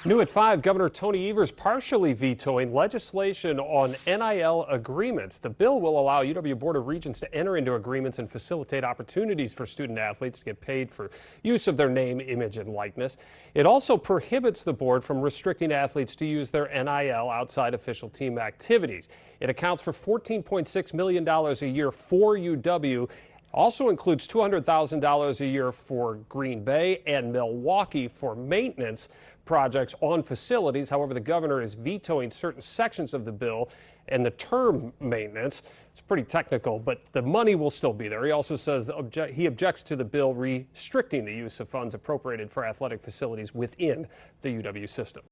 New at 5, Governor Tony Evers partially vetoing legislation on NIL agreements. The bill will allow UW Board of Regents to enter into agreements and facilitate opportunities for student athletes to get paid for use of their name, image, and likeness. It also prohibits the board from restricting athletes to use their NIL outside official team activities. It accounts for $14.6 million a year for UW. Also includes $200,000 a year for Green Bay and Milwaukee for maintenance projects on facilities. However, the governor is vetoing certain sections of the bill and the term maintenance. It's pretty technical, but the money will still be there. He also says he objects to the bill restricting the use of funds appropriated for athletic facilities within the UW system.